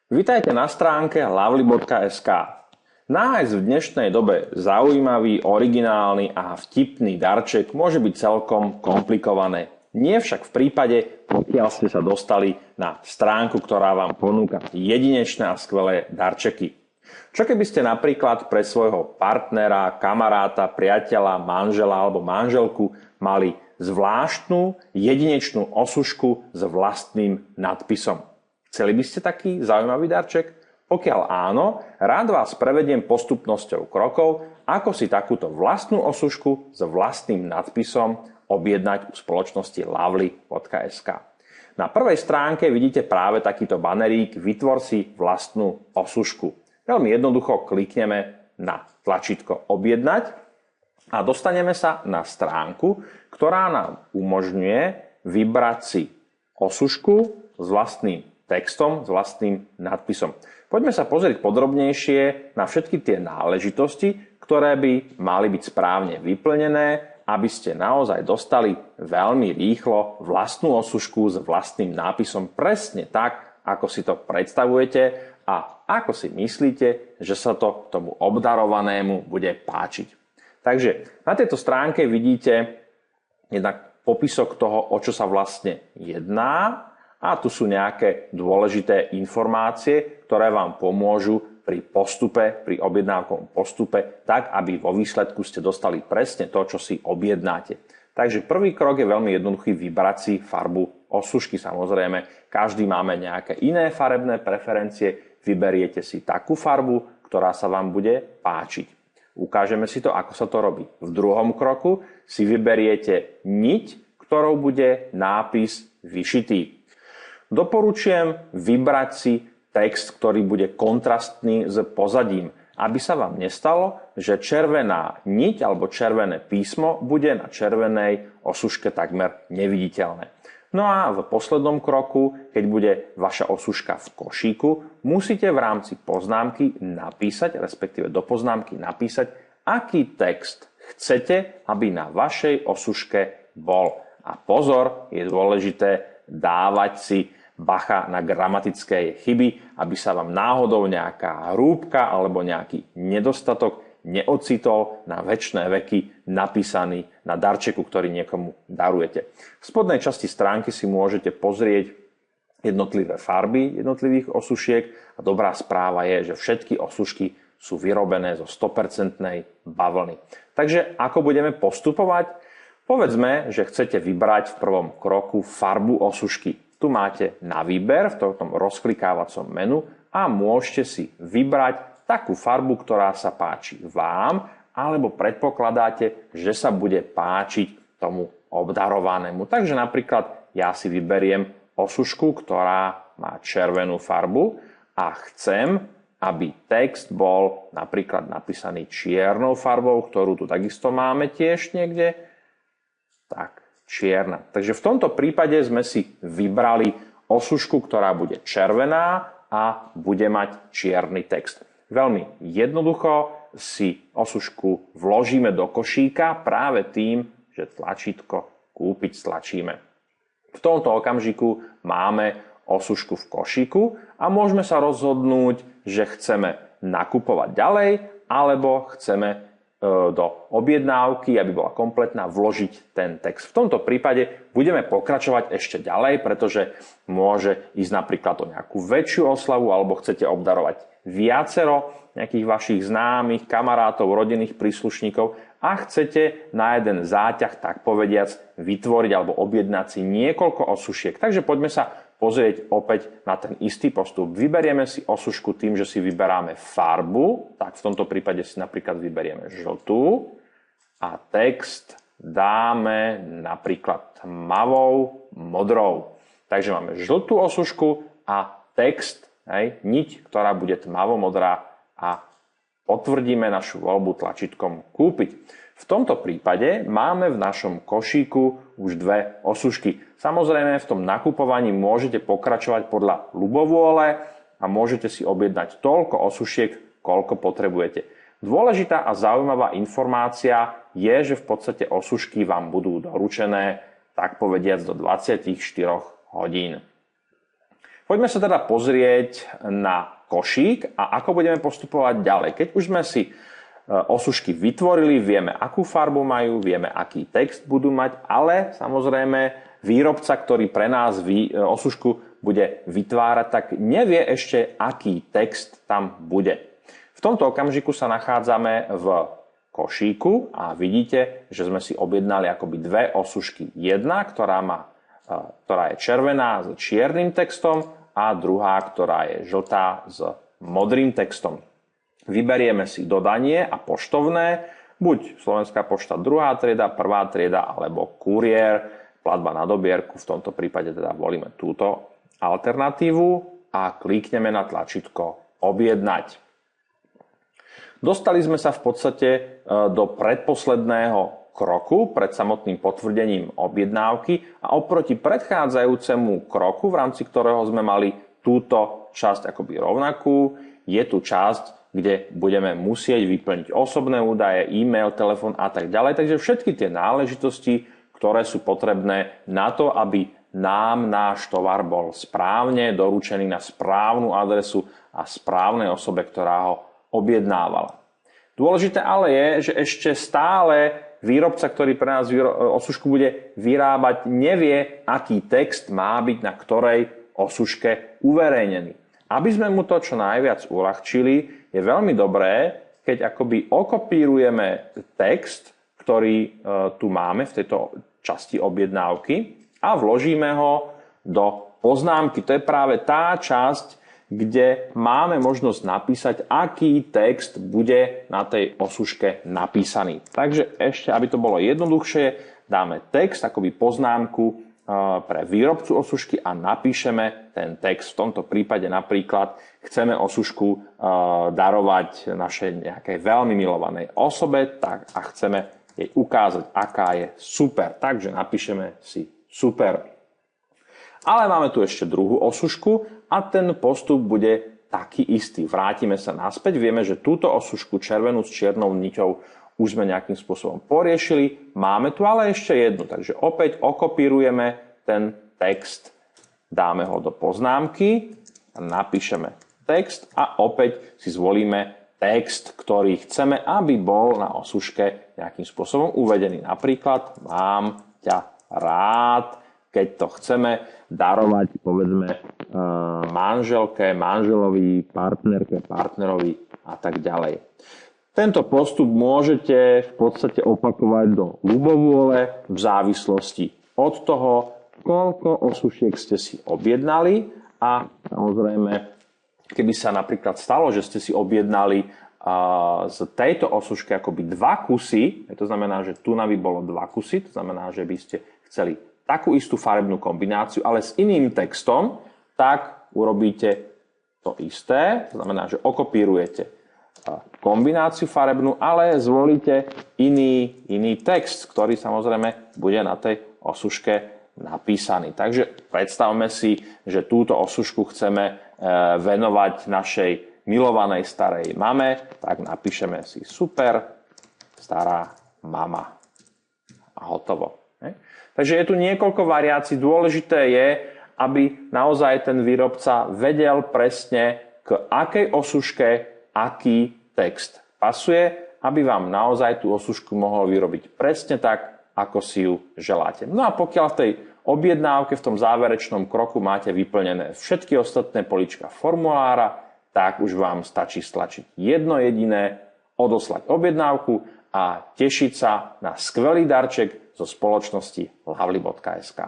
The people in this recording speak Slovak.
Vitajte na stránke lovely.sk. Nájsť v dnešnej dobe zaujímavý, originálny a vtipný darček môže byť celkom komplikované. Nie však v prípade, pokiaľ ste sa dostali na stránku, ktorá vám ponúka jedinečné a skvelé darčeky. Čo keby ste napríklad pre svojho partnera, kamaráta, priateľa, manžela alebo manželku mali zvláštnu, jedinečnú osušku s vlastným nadpisom? Chceli by ste taký zaujímavý darček? Pokiaľ áno, rád vás prevediem postupnosťou krokov, ako si takúto vlastnú osušku s vlastným nadpisom objednať u spoločnosti lovely.sk. Na prvej stránke vidíte práve takýto banerík Vytvor si vlastnú osušku. Veľmi jednoducho klikneme na tlačítko Objednať a dostaneme sa na stránku, ktorá nám umožňuje vybrať si osušku s vlastným textom, s vlastným nadpisom. Poďme sa pozrieť podrobnejšie na všetky tie náležitosti, ktoré by mali byť správne vyplnené, aby ste naozaj dostali veľmi rýchlo vlastnú osušku s vlastným nápisom presne tak, ako si to predstavujete a ako si myslíte, že sa to tomu obdarovanému bude páčiť. Takže na tejto stránke vidíte jednak popisok toho, o čo sa vlastne jedná, a tu sú nejaké dôležité informácie, ktoré vám pomôžu pri postupe, pri objednávkovom postupe, tak aby vo výsledku ste dostali presne to, čo si objednáte. Takže prvý krok je veľmi jednoduchý, vybrať si farbu osušky. Samozrejme, každý máme nejaké iné farebné preferencie. Vyberiete si takú farbu, ktorá sa vám bude páčiť. Ukážeme si to, ako sa to robí. V druhom kroku si vyberiete niť, ktorou bude nápis vyšitý. Doporučujem vybrať si text, ktorý bude kontrastný s pozadím, aby sa vám nestalo, že červená niť alebo červené písmo bude na červenej osuške takmer neviditeľné. No a v poslednom kroku, keď bude vaša osuška v košíku, musíte v rámci poznámky napísať, respektíve do poznámky napísať, aký text chcete, aby na vašej osuške bol. A pozor, je dôležité dávať si bacha na gramatické chyby, aby sa vám náhodou nejaká hrúbka alebo nejaký nedostatok neocitol na večné veky napísaný na darčeku, ktorý niekomu darujete. V spodnej časti stránky si môžete pozrieť jednotlivé farby jednotlivých osušiek a dobrá správa je, že všetky osušky sú vyrobené zo 100% bavlny. Takže ako budeme postupovať? Povedzme, že chcete vybrať v prvom kroku farbu osušky. Tu máte na výber v tomto rozklikávacom menu a môžete si vybrať takú farbu, ktorá sa páči vám, alebo predpokladáte, že sa bude páčiť tomu obdarovanému. Takže napríklad ja si vyberiem osušku, ktorá má červenú farbu a chcem, aby text bol napríklad napísaný čiernou farbou, ktorú tu takisto máme tiež niekde. Tak, čierna. Takže v tomto prípade sme si vybrali osušku, ktorá bude červená a bude mať čierny text. Veľmi jednoducho si osušku vložíme do košíka práve tým, že tlačítko Kúpiť stlačíme. V tomto okamžiku máme osušku v košíku a môžeme sa rozhodnúť, že chceme nakupovať ďalej alebo chceme do objednávky, aby bola kompletná, vložiť ten text. V tomto prípade budeme pokračovať ešte ďalej, pretože môže ísť napríklad o nejakú väčšiu oslavu alebo chcete obdarovať viacero nejakých vašich známych, kamarátov, rodinných príslušníkov a chcete na jeden záťah, tak povediac, vytvoriť alebo objednať si niekoľko osušiek. Takže poďme sa pozrieť opäť na ten istý postup. Vyberieme si osušku tým, že si vyberáme farbu, tak v tomto prípade si napríklad vyberieme žltú a text dáme napríklad tmavou modrou. Takže máme žltú osušku a text, niť, ktorá bude tmavo modrá a potvrdíme našu voľbu tlačítkom Kúpiť. V tomto prípade máme v našom košíku už dve osušky. Samozrejme, v tom nakupovaní môžete pokračovať podľa ľubovôle a môžete si objednať toľko osušiek, koľko potrebujete. Dôležitá a zaujímavá informácia je, že v podstate osušky vám budú doručené, tak povediac, do 24 hodín. Poďme sa teda pozrieť na košík a ako budeme postupovať ďalej. Keď už sme si osušky vytvorili, vieme, akú farbu majú, vieme, aký text budú mať, ale samozrejme výrobca, ktorý pre nás osušku bude vytvárať, tak nevie ešte, aký text tam bude. V tomto okamžiku sa nachádzame v košíku a vidíte, že sme si objednali akoby dve osušky. Jedna, ktorá je červená s čiernym textom a druhá, ktorá je žltá s modrým textom. Vyberieme si dodanie a poštovné, buď Slovenská pošta 2. trieda, 1. trieda alebo kuriér, platba na dobierku, v tomto prípade teda volíme túto alternatívu a klikneme na tlačítko objednať. Dostali sme sa v podstate do predposledného kroku pred samotným potvrdením objednávky a oproti predchádzajúcemu kroku, v rámci ktorého sme mali túto časť akoby rovnakú, je tu časť, kde budeme musieť vyplniť osobné údaje, e-mail, telefón a tak ďalej. Takže všetky tie náležitosti, ktoré sú potrebné na to, aby nám náš tovar bol správne doručený na správnu adresu a správnej osobe, ktorá ho objednávala. Dôležité ale je, že ešte stále výrobca, ktorý pre nás osušku bude vyrábať, nevie, aký text má byť na ktorej osuške uverejnený. Aby sme mu to čo najviac uľahčili, je veľmi dobré, keď akoby okopírujeme text, ktorý tu máme v tejto časti objednávky a vložíme ho do poznámky. To je práve tá časť, kde máme možnosť napísať, aký text bude na tej osuške napísaný. Takže ešte, aby to bolo jednoduchšie, dáme text, akoby poznámku pre výrobcu osušky a napíšeme ten text. V tomto prípade napríklad chceme osušku darovať našej nejakej veľmi milovanej osobe tak a chceme jej ukázať, aká je super. Takže napíšeme si super. Ale máme tu ešte druhú osušku a ten postup bude taký istý. Vrátime sa naspäť. Vieme, že túto osušku červenú s čiernou niťou už sme nejakým spôsobom poriešili. Máme tu ale ešte jednu. Takže opäť okopírujeme ten text, dáme ho do poznámky, napíšeme text a opäť si zvolíme text, ktorý chceme, aby bol na osuške nejakým spôsobom uvedený. Napríklad mám ťa rád, keď to chceme darovať, povedzme, manželke, manželovi, partnerke, partnerovi a tak ďalej. Tento postup môžete v podstate opakovať do ľubovôle v závislosti od toho, koľko osušiek ste si objednali a samozrejme, keby sa napríklad stalo, že ste si objednali z tejto osušky akoby 2 kusy, to znamená, že tu by bolo 2 kusy, to znamená, že by ste chceli takú istú farebnú kombináciu, ale s iným textom, tak urobíte to isté, to znamená, že okopírujete kombináciu farebnú, ale zvolíte iný text, ktorý samozrejme bude na tej osuške napísaný. Takže predstavme si, že túto osušku chceme venovať našej milovanej starej mame, tak napíšeme si super, stará mama. A hotovo. Takže je tu niekoľko variácií. Dôležité je, aby naozaj ten výrobca vedel presne, k akej osuške aký text pasuje, aby vám naozaj tú osušku mohol vyrobiť presne tak, ako si ju želáte. No a pokiaľ v tej objednávke, v tom záverečnom kroku máte vyplnené všetky ostatné políčka formulára, tak už vám stačí stlačiť jedno jediné, odoslať objednávku a tešiť sa na skvelý darček zo spoločnosti Lavly.sk.